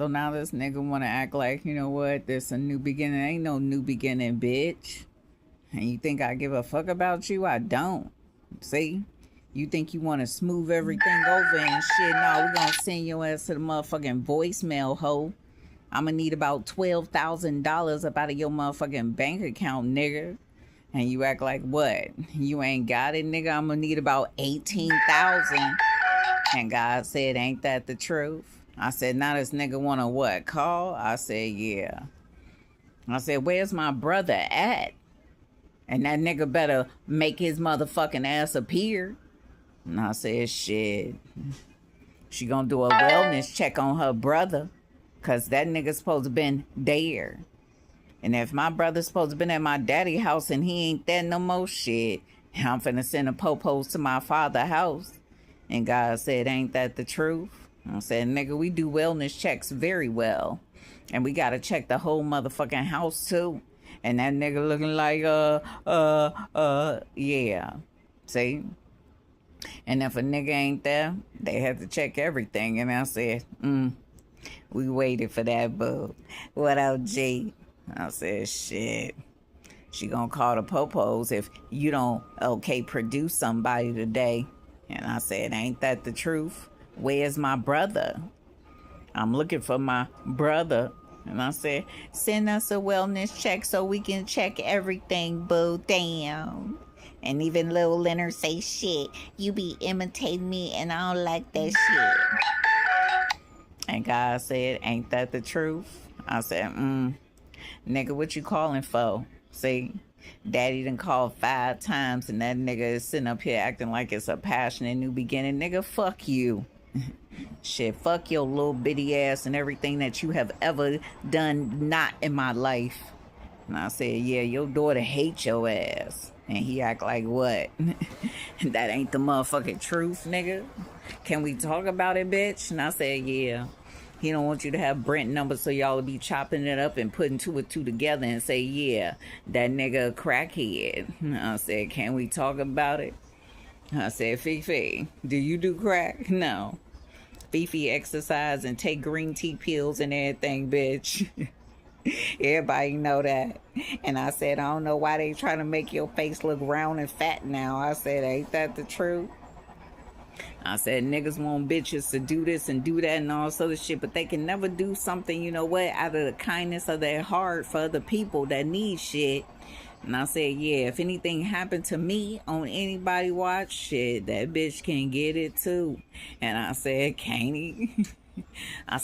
So now this nigga wanna act like, you know what, there's a new beginning. Ain't no new beginning, bitch. And you think I give a fuck about you? I don't. See? You think you want to smooth everything over and shit? No, we gonna send your ass to the motherfucking voicemail, hoe. I'm gonna need about $12,000 up out of your motherfucking bank account, nigga. And you act like what? You ain't got it, nigga. I'm gonna need about 18,000. And God said, ain't that the truth? I said, now this nigga wanna what? Call? I said, yeah. I said, where's my brother at? And that nigga better make his motherfucking ass appear. And I said, shit. She gonna do a wellness check on her brother. Cause that nigga supposed to been there. And if my brother's supposed to been at my daddy house and he ain't there no more, shit, I'm finna send a popos to my father's house. And God said, ain't that the truth? I said, nigga, we do wellness checks very well. And we gotta check the whole motherfucking house too. And that nigga looking like, yeah. See? And if a nigga ain't there, they have to check everything. And I said, we waited for that, boo. What up, G? I said, shit. She gonna call the popos if you don't, produce somebody today. And I said, ain't that the truth? Where's my brother? I'm looking for my brother. And I said, send us a wellness check so we can check everything, boo. Damn. And even Lil Leonard say, shit, you be imitating me and I don't like that shit. And God said, ain't that the truth? I said, nigga, what you calling for? See, Daddy done called 5 times and that nigga is sitting up here acting like it's a passionate new beginning. Nigga, fuck you. Shit, fuck your little bitty ass and everything that you have ever done not in my life. And I said, yeah, your daughter hates your ass. And he act like what? That ain't the motherfucking truth, nigga. Can we talk about it, bitch? And I said, yeah. He don't want you to have Brent numbers so y'all will be chopping it up and putting 2 and 2 together and say, yeah, that nigga a crackhead. And I said, can we talk about it? I said, Fifi, do you do crack? No. Fifi exercise and take green tea pills and everything, bitch. Everybody know that. And I said, I don't know why they trying to make your face look round and fat now. I said, ain't that the truth? I said, niggas want bitches to do this and do that and all this other shit, but they can never do something, you know what, out of the kindness of their heart for other people that need shit. And I said, yeah, if anything happened to me on anybody watch, shit, that bitch can get it too. And I said, can't he? I